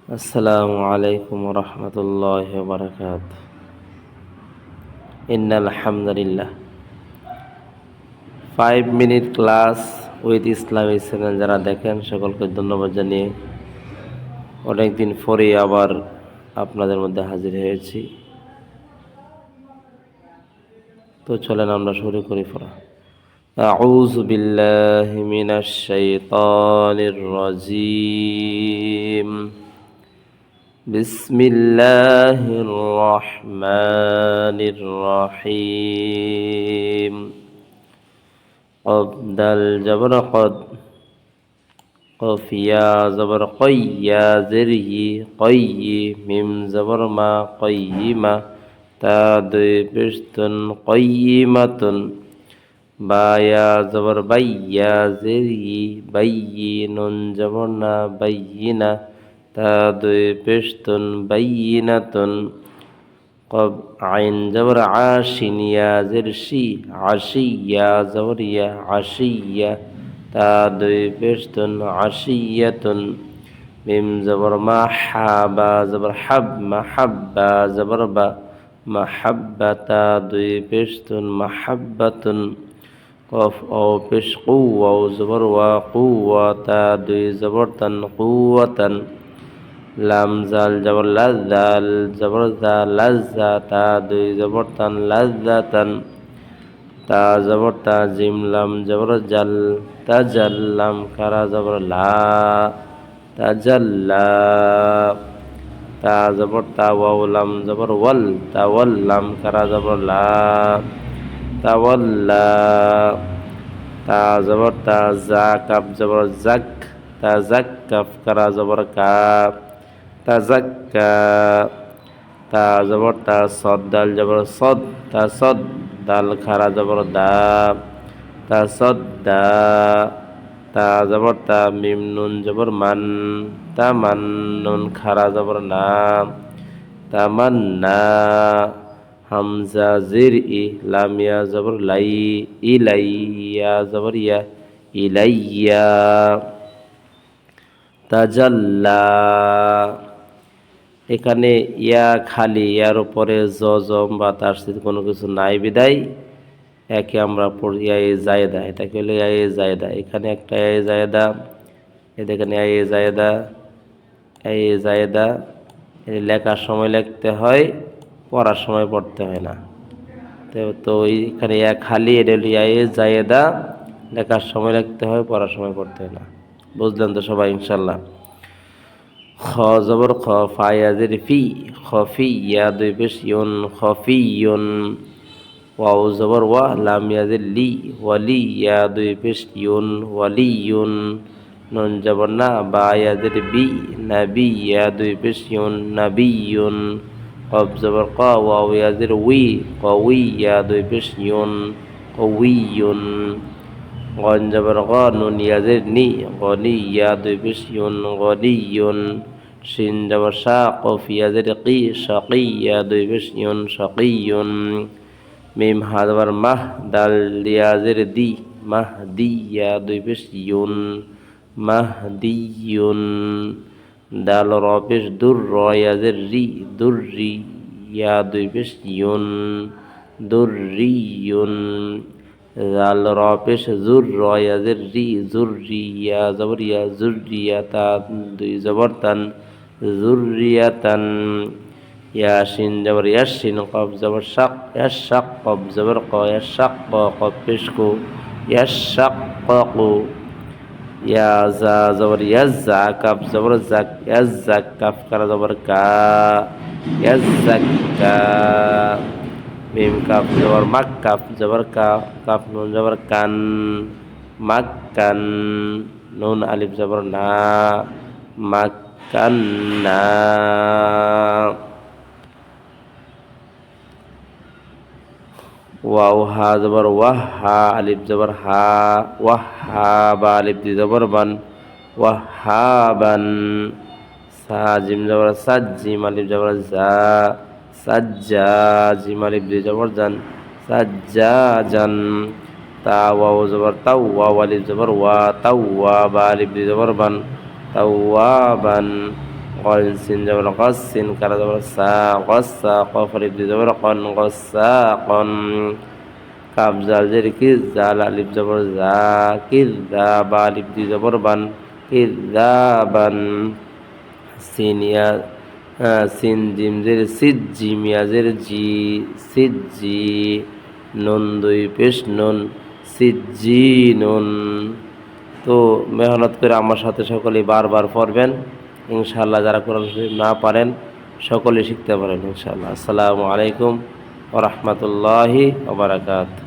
আসসালামু আলাইকুম রহমতুল্লাহি ওয়া বারাকাতুহু। ইন্নাল হামদুলিল্লাহ। 5 minute class with Islamic channel যারা দেখেন সকলকে ধন্যবাদ জানিয়ে অনেকদিন পরে আবার আপনাদের মধ্যে হাজির হয়েছি। তো চলেন আমরা শুরু করি পড়া। আউযু বিল্লাহি মিনাশ শাইতানির রাজীম। বিসমিল্লাহির রহমানির রহিম। قف دال جبر قد قف يا زبر قي يا زري قي ميم زبر ما قيمة تا دوي بشتن قيمة با يا زبر بي يا زري بي نون جبرنا بينا تا دوي بشتن بينة قب عين زبر عاشن يا زرشي عشي يا زبر يا عشية تا دوي بشتن عشية ميم زبر ما حابا زبر حب محبة زبر با محبة تا دوي بشتن محبة قف أو بش قوة زبر وقوة تا دوي زبر تن قوة লাম জাল জবর লাল জবর জা লাজ্জা তা দুই জবর তান লাজ্জাতান তা জবর তা জিম লাম জবর জাল তাজাল্লাম কারা জবর লা তাজাল্লা তা জবর তা ওয়াও লাম জবর ওয়াল তাওয়াল্লাম কারা জবর লা তাওয়াল্লা তা জবর তা জা কাফ জবর জাক তা জাক কাফ কারা জবর কাফ তাজাক্কা তা জবর তা সদ দাল জবর সদ তা সদ দাল খারা জবর দা তা সদ দা তা জবর তা মিম নুন জবর মান তা মান নুন খারা জবর না তা মান না হামজা জির ই লামিয়া জবর লাই ইলাইয়া জবর ইয়া ইলাইয়া তাজাল্লা। এখানে ইয়া খালি, ইয়ার উপরে জম বা তার সাথে কোনো কিছু নাই বিদায় একে আমরা পড়ি ইয়ায়ে জায়দা, এটাকে হলো ইয়ায়ে জায়দা। এখানে একটা ইয়ায়ে জায়দা, দেখেন ইয়ায়ে জায়দা, ইয়ায়ে জায়দা। লেখার সময় লিখতে হয়, পড়ার সময় পড়তে হয় না। তো এখানে ইয়া খালি, এটা হলো ইয়ায়ে জায়দা, লেখার সময় লিখতে হয়, পড়ার সময় পড়তে হয় না। বুঝলেন তো সবাই ইনশাল্লাহ? খ জবর খ ফা ইয়াজের ফি খফি ইয়া দুই পেশ ইউন খফিয়ুন। ওয়াও জবর ওয়া লাম ইয়াজের লি ওয়ালি ইয়া দুই পেশ ইউন ওয়ালিয়ুন। নুন জবর না বা ইয়াজের বি নাবি ইয়া দুই পেশ ইউন নাবিয়ুন। কফ জবর ক ওয়াও ইয়াজের উই কউই ইয়া দুই পেশ ইউন কউইয়ুন। গন জবর গ নুন ইয়াজের নি গনি ইয়া দুই পেশ ইউন গনিয়ুন। শিন জবর শা কফ ইয়াজের কি শাকি ইয়া দুই পেশ ইউন শাকিয়ুন। মিম হা জবর মাহ দাল ইয়াজের দি মাহদি ইয়া দুই পেশ ইউন মাহদিয়ুন। দাল র পেশ দুর র ইয়াজের রি দুররি ইয়া দুই পেশ ইউন দুররিয়ুন। জাল র পেশ জুর র ইয়াজের রি জুররি ইয়া জবর ইয়া জুররিয়া তা দুই জবর তান জুররিয়াতান। ইয়াসিন জবর ইয়াসিন কফ জবর শাক ইয়াশাক কফ জবর ক ইয়াশাক কফ পেশ কো ইয়াশাক্কু। ইয়াজা জবর ইয়াজা কাফ জবর জাক ইয়াজাক কাফ কারা জবর কা ইয়াজাক্কা। মিম কাফ জবর মাক কাফ জবর কা কাফ নুন জবর কান মাক্কান। নুন আলিফ জবর না মাক্কান্না। ওয়াও হা জবর ওয়াহ হা আলিফ জবর হা ওয়াহা বা আলিফ দি জবর বান ওয়াহাবান। সা জিম জবর সাজ জিম আলিফ জবর জা সাজ্জা জিম আলিফ দি জবর জান সাজ্জাজান। তা ওয়াও জবর তাও ওয়াও আলিফ জবর ওয়া তাওয়া বা আলিফ দি জবর বান তাওয়াবান। কল সিন জবর কস সিন কারা জবর সা কস সা কফ আলিফ দুই জবর কন কস সা কন কাফ জাল জের কিস জাল আলিফ জবর জা কিস জা বা আলিফ দুই জবর বান কিস জা বান সিন ইয়া সিন জিম জের সিদ জিম ইয়া জের জি সিদ জি নুন দুই পেশ নুন সিদ জি নুন। তো মেহনত করে আমার সাথে সকলেই বারবার পড়বেন ইনশাআল্লাহ। যারা কোরআন শরীফ না পারেন সকলেই শিখতে পারেন ইনশাআল্লাহ। আসসালামু আলাইকুম ওয়া রাহমাতুল্লাহি ওয়া বারাকাতুহু।